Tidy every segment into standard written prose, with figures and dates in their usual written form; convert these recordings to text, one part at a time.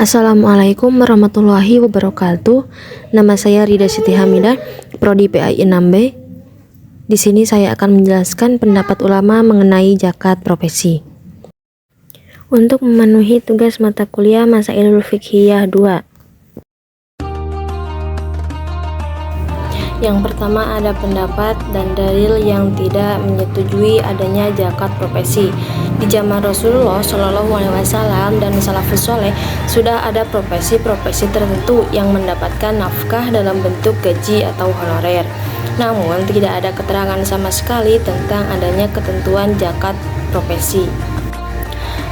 Assalamualaikum warahmatullahi wabarakatuh. Nama saya Rida Siti Hamidah, Prodi PAI 6B. Di sini saya akan menjelaskan pendapat ulama mengenai zakat profesi. Untuk memenuhi tugas mata kuliah Masailul Fiqhiyah 2. Yang pertama, ada pendapat dan dalil yang tidak menyetujui adanya zakat profesi. Di zaman Rasulullah Shallallahu Alaihi Wasallam dan salafus soleh sudah ada profesi-profesi tertentu yang mendapatkan nafkah dalam bentuk gaji atau honorer. Namun tidak ada keterangan sama sekali tentang adanya ketentuan zakat profesi.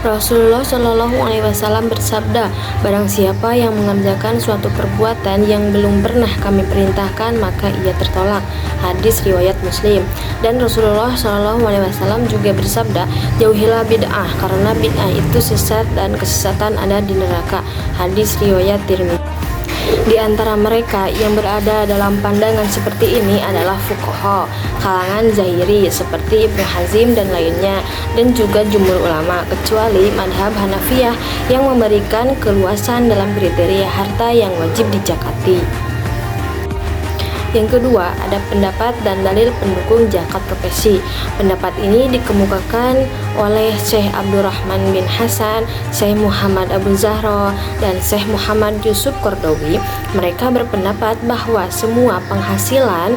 Rasulullah Shallallahu Alaihi Wasallam bersabda, barang siapa yang mengerjakan suatu perbuatan yang belum pernah kami perintahkan, maka ia tertolak. Hadis riwayat Muslim. Dan Rasulullah Shallallahu Alaihi Wasallam juga bersabda, jauhilah bid'ah, karena bid'ah itu sesat dan kesesatan ada di neraka. Hadis riwayat Tirmidzi. Di antara mereka yang berada dalam pandangan seperti ini adalah fuqaha, kalangan Zahiri seperti Ibnu Hazim dan lainnya, dan juga jumhur ulama, kecuali madhab Hanafiyah yang memberikan keluasan dalam kriteria harta yang wajib dizakati. Yang kedua, ada pendapat dan dalil pendukung zakat profesi. Pendapat ini dikemukakan oleh Syekh Abdurrahman bin Hasan, Syekh Muhammad Abu Zahra, dan Syekh Muhammad Yusuf Qardawi. Mereka berpendapat bahwa semua penghasilan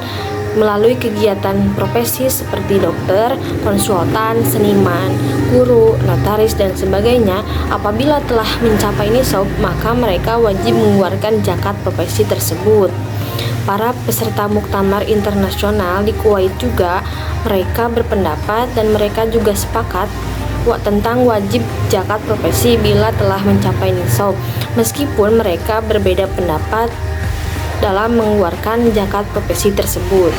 melalui kegiatan profesi seperti dokter, konsultan, seniman, guru, notaris, dan sebagainya, apabila telah mencapai nisab, maka mereka wajib mengeluarkan zakat profesi tersebut. Para peserta muktamar internasional di Kuwait juga mereka berpendapat dan mereka juga sepakat tentang wajib zakat profesi bila telah mencapai nisab, meskipun mereka berbeda pendapat dalam mengeluarkan zakat profesi tersebut.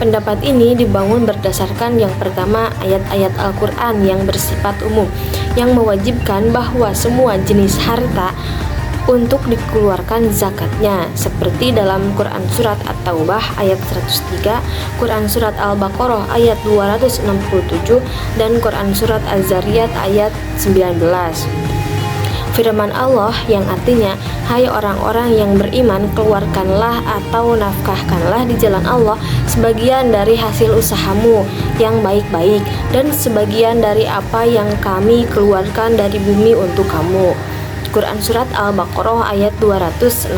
Pendapat ini dibangun berdasarkan yang pertama, ayat-ayat Al-Quran yang bersifat umum yang mewajibkan bahwa semua jenis harta untuk dikeluarkan zakatnya, seperti dalam Quran Surat At-Taubah ayat 103, Quran Surat Al-Baqarah ayat 267, dan Quran Surat Az-Zariyat ayat 19. Firman Allah yang artinya, hai orang-orang yang beriman, keluarkanlah atau nafkahkanlah di jalan Allah sebagian dari hasil usahamu yang baik-baik, dan sebagian dari apa yang kami keluarkan dari bumi untuk kamu. Quran Surat Al-Baqarah ayat 267.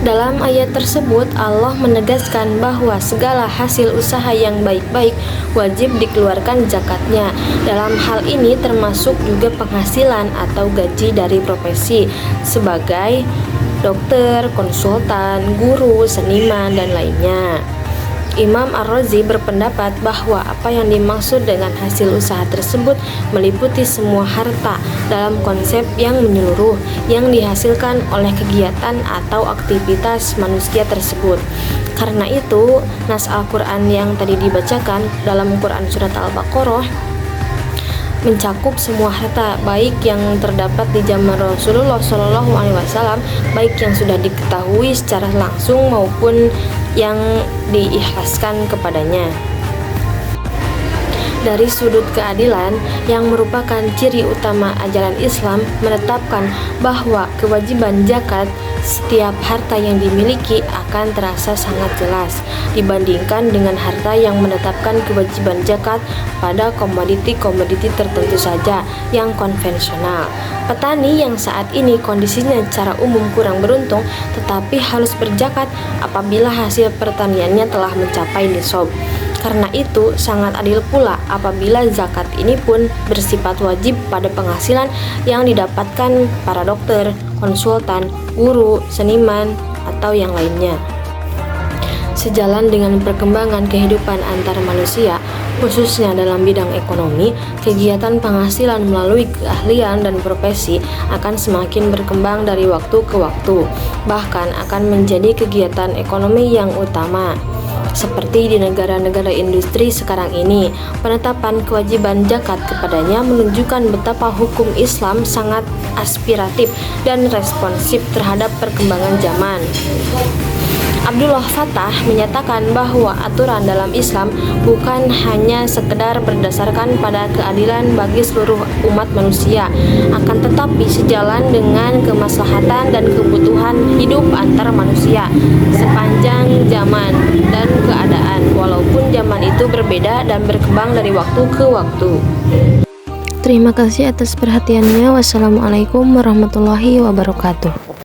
Dalam ayat tersebut Allah menegaskan bahwa segala hasil usaha yang baik-baik wajib dikeluarkan zakatnya. Dalam hal ini termasuk juga penghasilan atau gaji dari profesi sebagai dokter, konsultan, guru, seniman, dan lainnya. Imam Ar-Razi berpendapat bahwa apa yang dimaksud dengan hasil usaha tersebut meliputi semua harta dalam konsep yang menyeluruh yang dihasilkan oleh kegiatan atau aktivitas manusia tersebut. Karena itu, nas Al-Quran yang tadi dibacakan dalam Quran Surat Al-Baqarah mencakup semua harta, baik yang terdapat di zaman Rasulullah Shallallahu Alaihi Wasallam, baik yang sudah diketahui secara langsung maupun yang diikhlaskan kepadanya. Dari sudut keadilan yang merupakan ciri utama ajaran Islam menetapkan bahwa kewajiban zakat setiap harta yang dimiliki akan terasa sangat jelas dibandingkan dengan harta yang menetapkan kewajiban zakat pada komoditi-komoditi tertentu saja yang konvensional. Petani yang saat ini kondisinya secara umum kurang beruntung tetapi harus berzakat apabila hasil pertaniannya telah mencapai nisab. Karena itu sangat adil pula apabila zakat ini pun bersifat wajib pada penghasilan yang didapatkan para dokter, konsultan, guru, seniman, atau yang lainnya. Sejalan dengan perkembangan kehidupan antar manusia, khususnya dalam bidang ekonomi, kegiatan penghasilan melalui keahlian dan profesi akan semakin berkembang dari waktu ke waktu, bahkan akan menjadi kegiatan ekonomi yang utama. Seperti di negara-negara industri sekarang ini, penetapan kewajiban zakat kepadanya menunjukkan betapa hukum Islam sangat aspiratif dan responsif terhadap perkembangan zaman. Abdullah Fattah menyatakan bahwa aturan dalam Islam bukan hanya sekedar berdasarkan pada keadilan bagi seluruh umat manusia, akan tetapi sejalan dengan kemaslahatan dan kebutuhan hidup antar manusia sepanjang zaman dan keadaan, walaupun zaman itu berbeda dan berkembang dari waktu ke waktu. Terima kasih atas perhatiannya. Wassalamualaikum warahmatullahi wabarakatuh.